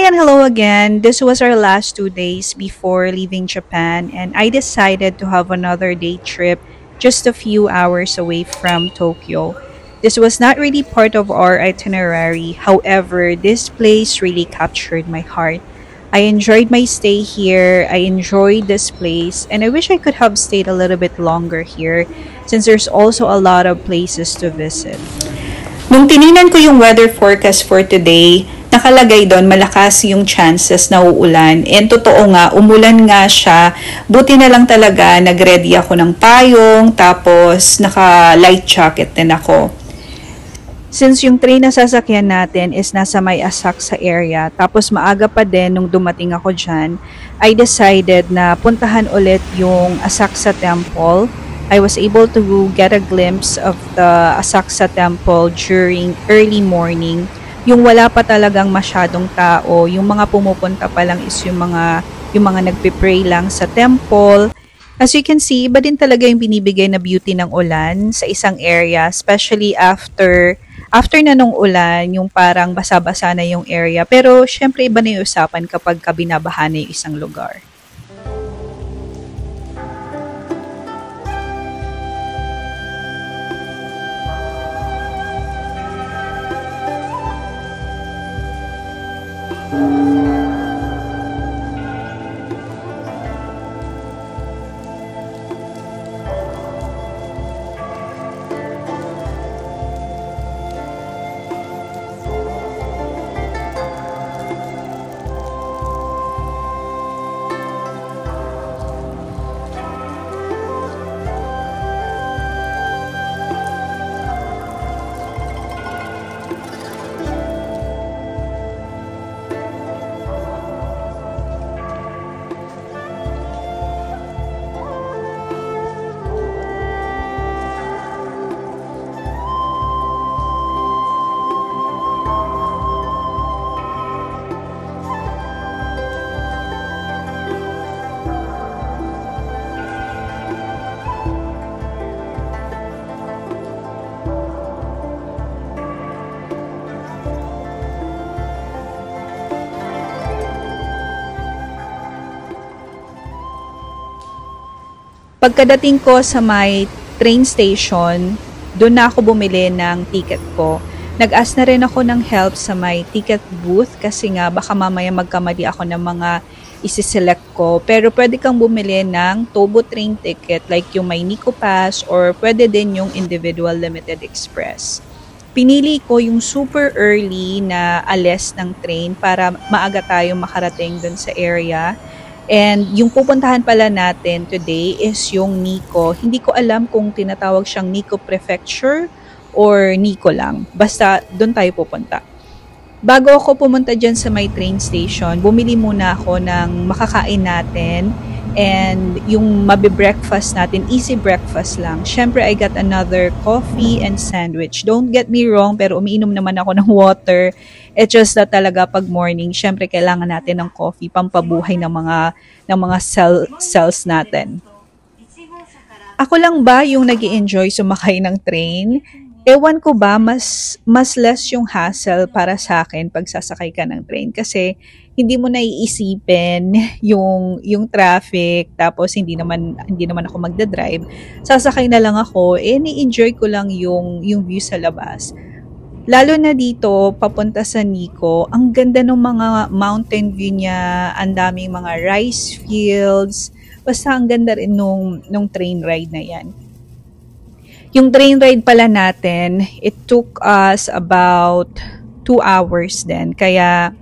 and hello again. This was our last 2 days before leaving Japan, and I decided to have another day trip just a few hours away from Tokyo. This was not really part of our itinerary, however, this place really captured my heart. I enjoyed my stay here, I enjoyed this place, and I wish I could have stayed a little bit longer here since there's also a lot of places to visit. Nung tiningnan ko yung weather forecast for today, nakalagay doon malakas yung chances na uulan. And totoo nga, umulan nga siya. Buti na lang talaga, nag-ready ako ng payong, tapos naka-light jacket din ako. Since yung train na sasakyan natin is nasa may Asakusa area, tapos maaga pa din nung dumating ako dyan, I decided na puntahan ulit yung Asakusa Temple. I was able to get a glimpse of the Asakusa Temple during early morning. Yung wala pa talagang masyadong tao, yung mga pumupunta pa lang is yung mga nagpe-pray lang sa temple. As you can see, iba din talaga yung binibigay na beauty ng ulan sa isang area, especially after na nung ulan, yung parang basa-basa na yung area. Pero syempre iba na yung usapan kapag binabaha na yung isang lugar. Pagkadating ko sa may train station, doon na ako bumili ng ticket ko. Nag-ask na rin ako ng help sa may ticket booth kasi nga baka mamaya magkamali ako ng mga isi-select ko. Pero pwede kang bumili ng Tobu train ticket like yung may Nico Pass or pwede din yung individual limited express. Pinili ko yung super early na alis ng train para maaga tayong makarating dun sa area. And yung pupuntahan pala natin today is yung Nikko. Hindi ko alam kung tinatawag siyang Nikko Prefecture or Nikko lang. Basta doon tayo pupunta. Bago ako pumunta dyan sa my train station, bumili muna ako ng makakain natin and yung mabe-breakfast natin, easy breakfast lang. Syempre, I got another coffee and sandwich. Don't get me wrong, pero umiinom naman ako ng water. It's just that talaga pag morning, syempre kailangan natin ng coffee pampabuhay ng mga cells natin. Ako lang ba yung nag-i-enjoy sumakay ng train? Ewan ko ba, mas less yung hassle para sa akin pag sasakay ka ng train kasi hindi mo naiisipin yung traffic tapos hindi naman ako magda-drive. Sasakay na lang ako, ni-enjoy ko lang yung view sa labas. Lalo na dito, papunta sa Nikko, ang ganda ng mga mountain view niya, ang daming mga rice fields, basta ang ganda rin nung train ride na yan. Yung train ride pala natin, it took us about 2 hours din. Kaya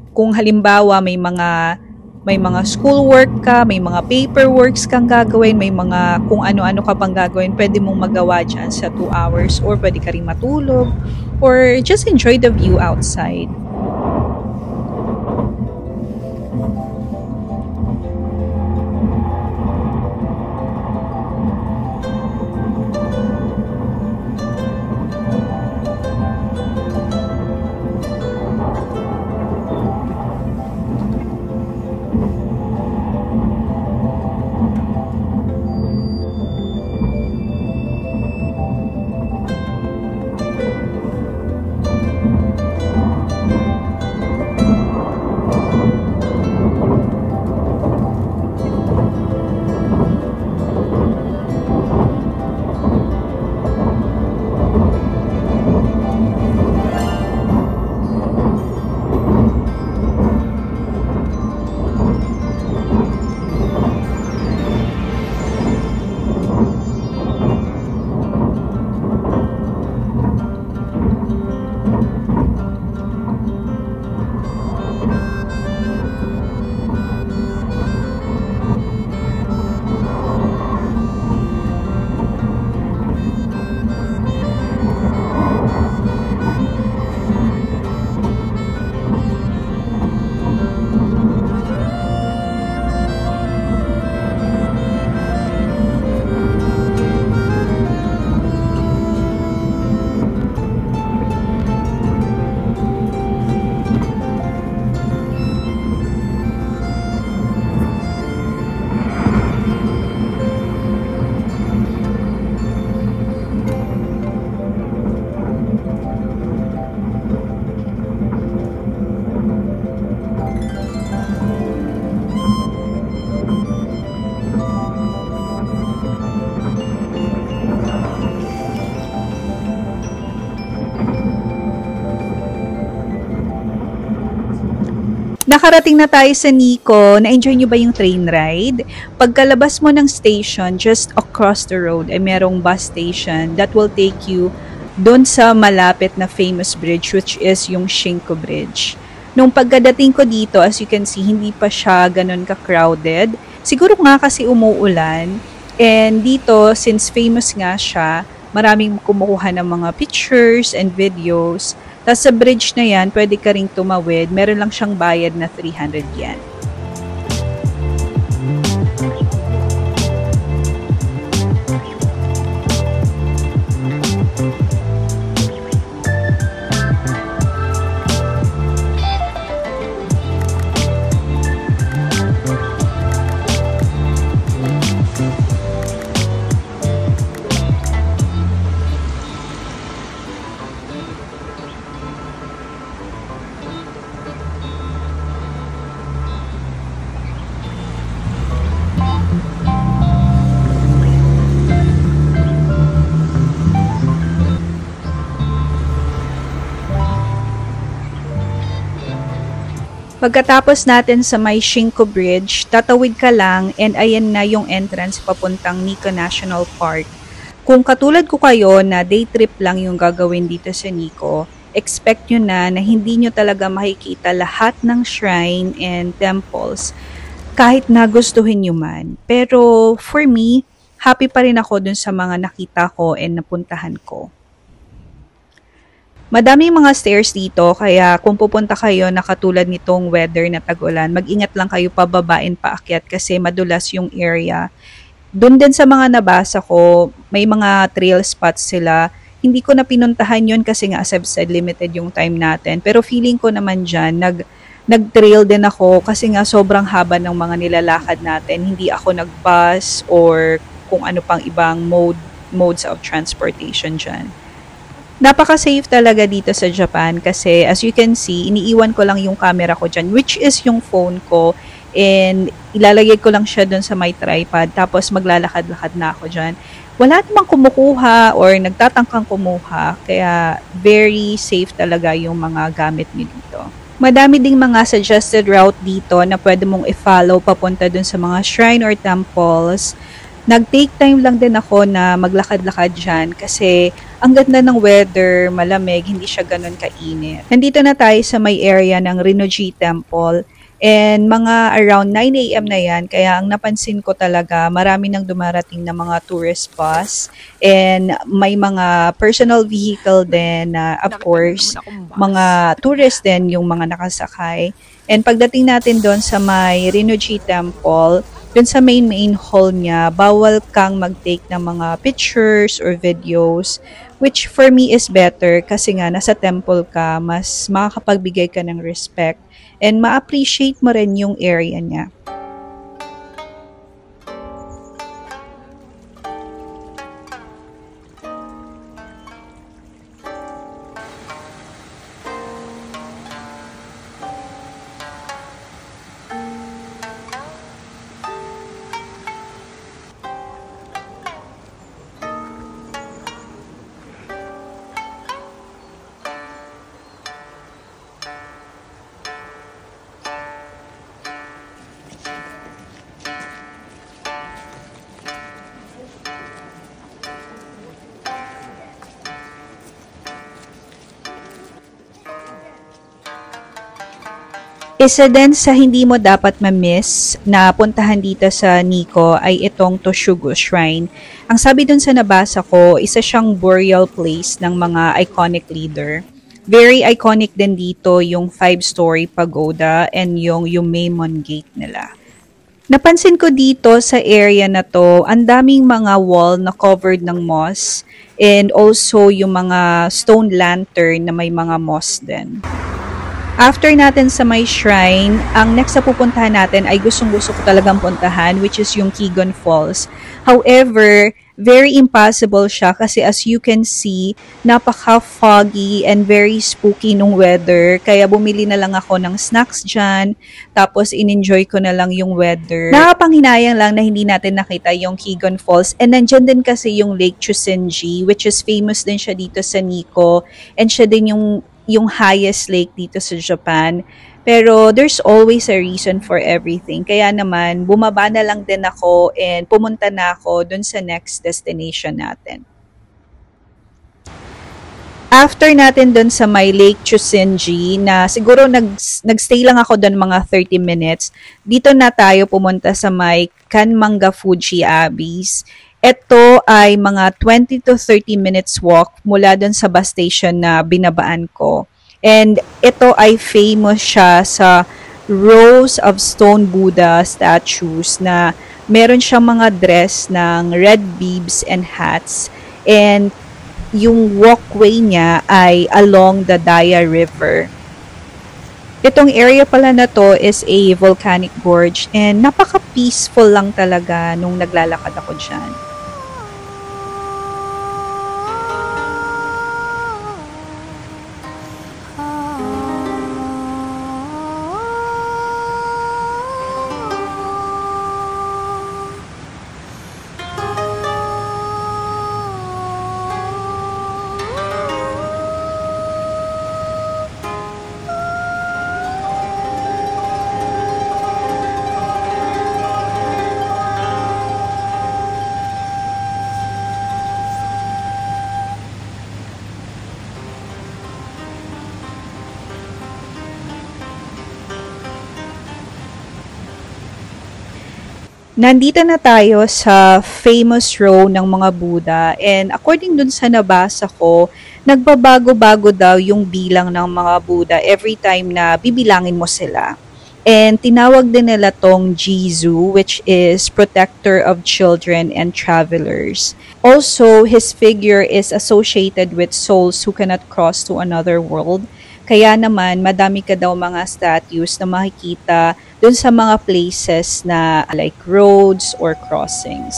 kung halimbawa may mga schoolwork ka, may mga paperworks kang gagawin, may mga kung ano-ano ka pang gagawin, pwede mong magawa dyan sa 2 hours or pwede ka rin matulog or just enjoy the view outside. Nakarating na tayo sa Nikko. Na-enjoy nyo ba yung train ride? Pagkalabas mo ng station, just across the road, ay merong bus station that will take you doon sa malapit na famous bridge, which is yung Shinko Bridge. Nung pagkadating ko dito, as you can see, hindi pa siya ganun ka-crowded. Siguro nga kasi umuulan. And dito, since famous nga siya, maraming kumukuha ng mga pictures and videos. Tapos sa bridge na yan, pwede ka ring tumawid. Meron lang siyang bayad na 300 yen. Pagkatapos natin sa may Shinko Bridge, tatawid ka lang and ayan na yung entrance papuntang Nikko National Park. Kung katulad ko kayo na day trip lang yung gagawin dito sa Nikko, expect nyo na hindi nyo talaga makikita lahat ng shrine and temples kahit nagustuhin nyo man. Pero for me, happy pa rin ako dun sa mga nakita ko and napuntahan ko. Madaming mga stairs dito, kaya kung pupunta kayo na katulad nitong weather na tag-ulan, mag-ingat lang kayo pababa and paakyat kasi madulas yung area. Doon din sa mga nabasa ko, may mga trail spots sila. Hindi ko na pinuntahan yun kasi nga as I've said, limited yung time natin. Pero feeling ko naman dyan, nag-trail din ako kasi nga sobrang haba ng mga nilalakad natin. Hindi ako nag-bus or kung ano pang ibang modes of transportation dyan. Napaka-safe talaga dito sa Japan kasi as you can see, iniiwan ko lang yung camera ko dyan, which is yung phone ko, and ilalagay ko lang siya dun sa may tripod tapos maglalakad-lakad na ako dyan. Wala namang kumukuha or nagtatangkang kumuha, kaya very safe talaga yung mga gamit niyo dito. Madami ding mga suggested route dito na pwede mong i-follow papunta dun sa mga shrine or temples. Nag-take time lang din ako na maglakad-lakad dyan kasi ang ganda ng weather, malamig, hindi siya ganun kainit. Nandito na tayo sa may area ng Rinnoji Temple and mga around 9 AM na yan, kaya ang napansin ko talaga marami nang dumarating na mga tourist bus and may mga personal vehicle din na of course mga tourist din yung mga nakasakay. And pagdating natin doon sa may Rinnoji Temple, dun sa main hall niya, bawal kang mag-take ng mga pictures or videos, which for me is better kasi nga nasa temple ka, mas makakapagbigay ka ng respect and ma-appreciate mo rin yung area niya. Isa din sa hindi mo dapat ma-miss na puntahan dito sa Nikko ay itong Toshugu Shrine. Ang sabi dun sa nabasa ko, isa siyang burial place ng mga iconic leader. Very iconic din dito yung 5-story pagoda and yung Yumeimon Gate nila. Napansin ko dito sa area na to, ang daming mga wall na covered ng moss and also yung mga stone lantern na may mga moss din. After natin sa may shrine, ang next na pupuntahan natin ay gustong-gusto ko talagang puntahan, which is yung Kigon Falls. However, very impossible siya kasi as you can see, napaka-foggy and very spooky nung weather. Kaya bumili na lang ako ng snacks dyan, tapos in-enjoy ko na lang yung weather. Nakapanghinayang lang na hindi natin nakita yung Kigon Falls. And nandyan din kasi yung Lake Chusenji, which is famous din siya dito sa Nikko. And siya din yung highest lake dito sa Japan. Pero there's always a reason for everything. Kaya naman, bumaba na lang din ako and pumunta na ako dun sa next destination natin. After natin dun sa may Lake Chusinji, na siguro nagstay lang ako dun mga 30 minutes, dito na tayo pumunta sa may Kanmanga Fuji Abbeys. Ito ay mga 20 to 30 minutes walk mula dun sa bus station na binabaan ko. And ito ay famous siya sa rows of stone Buddha statues na meron siyang mga dress ng red bibs and hats. And yung walkway niya ay along the Daya River. Itong area pala na to is a volcanic gorge and napaka-peaceful lang talaga nung naglalakad ako dyan. Nandito na tayo sa famous row ng mga Buddha and according dun sa nabasa ko, nagbabago-bago daw yung bilang ng mga Buddha every time na bibilangin mo sila. And tinawag din nila tong Jizu, which is protector of children and travelers. Also, his figure is associated with souls who cannot cross to another world. Kaya naman, madami ka daw mga statues na makikita dun sa mga places na like roads or crossings.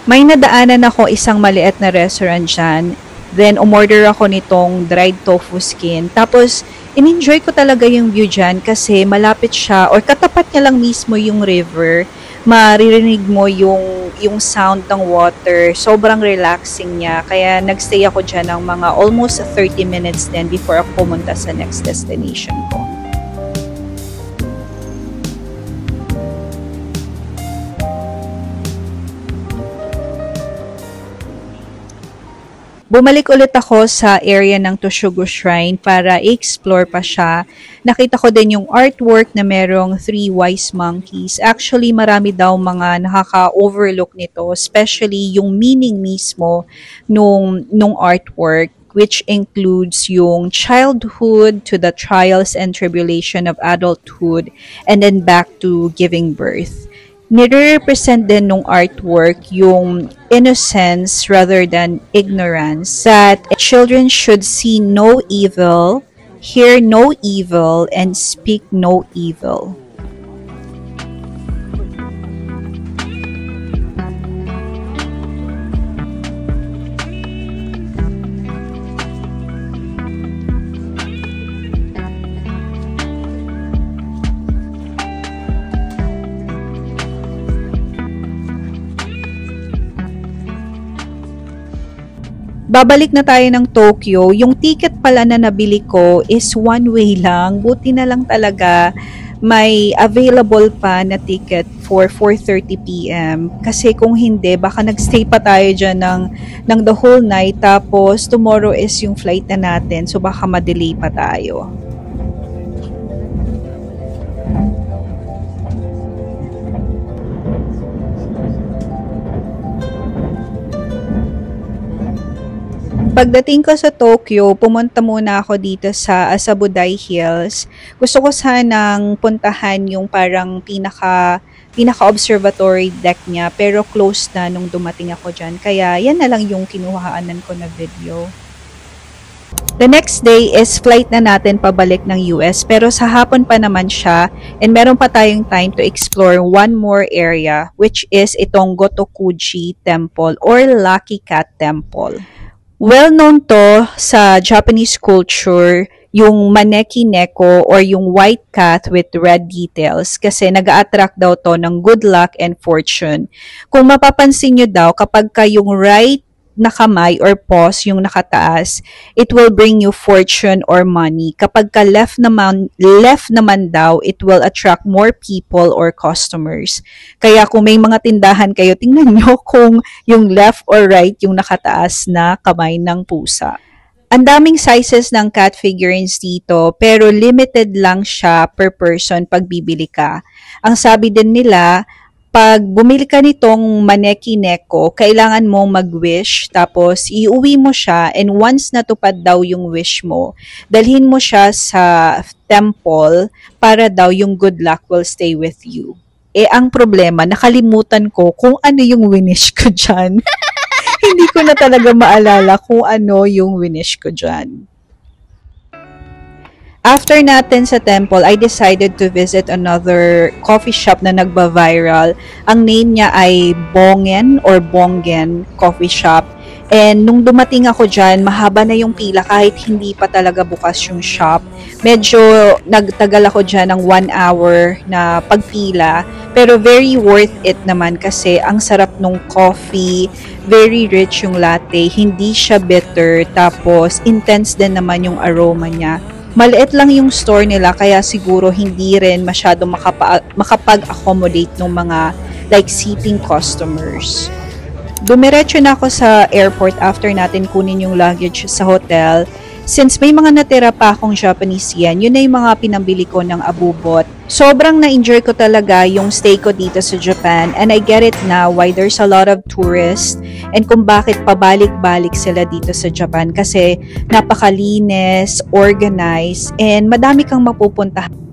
May nadaanan ako isang maliit na restaurant dyan. Then, umorder ako nitong dried tofu skin. Tapos, in-enjoy ko talaga yung view dyan kasi malapit siya or katapat niya lang mismo yung river. Maririnig mo yung sound ng water. Sobrang relaxing niya. Kaya, nagstay ako dyan ng mga almost 30 minutes din before ako pumunta sa next destination ko. Bumalik ulit ako sa area ng Toshugo Shrine para i-explore pa siya. Nakita ko din yung artwork na merong 3 wise monkeys. Actually, marami daw mga nakaka-overlook nito, especially yung meaning mismo nung artwork, which includes yung childhood to the trials and tribulation of adulthood and then back to giving birth. Nire-represent din nung artwork yung innocence rather than ignorance, that children should see no evil, hear no evil, and speak no evil. Babalik na tayo ng Tokyo. Yung ticket pala na nabili ko is one way lang. Buti na lang talaga may available pa na ticket for 4:30 p.m. Kasi kung hindi, baka nagstay pa tayo dyan ng the whole night. Tapos, tomorrow is yung flight na natin. So, baka madelay pa tayo. Pagdating ko sa Tokyo, pumunta muna ako dito sa Asabudai Hills. Gusto ko sanang puntahan yung parang pinaka-observatory deck niya, pero closed na nung dumating ako dyan. Kaya yan na lang yung kinuhaanan ko na video. The next day is flight na natin pabalik ng US, pero sa hapon pa naman siya and meron pa tayong time to explore one more area, which is itong Gotokuji Temple or Lucky Cat Temple. Well known to sa Japanese culture yung maneki neko or yung white cat with red details kasi nag-a-attract daw to ng good luck and fortune. Kung mapapansin nyo daw, kapag yung right na kamay or paws yung nakataas, it will bring you fortune or money. Kapag left naman daw, it will attract more people or customers. Kaya kung may mga tindahan kayo, tingnan nyo kung yung left or right yung nakataas na kamay ng pusa. Ang daming sizes ng cat figurines dito, pero limited lang siya per person pag bibili ka. Ang sabi din nila, pag bumili ka nitong maneki neko, kailangan mo mag-wish, tapos iuwi mo siya, and once natupad daw yung wish mo, dalhin mo siya sa temple para daw yung good luck will stay with you. Ang problema, nakalimutan ko kung ano yung winish ko dyan. Hindi ko na talaga maalala kung ano yung winish ko dyan. After natin sa temple, I decided to visit another coffee shop na nagba-viral. Ang name niya ay Bongen or Bongen Coffee Shop. And nung dumating ako dyan, mahaba na yung pila kahit hindi pa talaga bukas yung shop. Medyo nagtagal ako dyan ng 1 hour na pagpila. Pero very worth it naman kasi ang sarap nung coffee, very rich yung latte, hindi siya bitter, tapos intense din naman yung aroma niya. Maliit lang yung store nila kaya siguro hindi rin masyado makapag-accommodate ng mga like seating customers. Dumiretso na ako sa airport after natin kunin yung luggage sa hotel. Since may mga natira pa akong Japanese yen, yun na yung mga pinambili ko ng abubot. Sobrang na-enjoy ko talaga yung stay ko dito sa Japan and I get it now why there's a lot of tourists and kung bakit pabalik-balik sila dito sa Japan kasi napakalinis, organized, and madami kang mapupuntahan.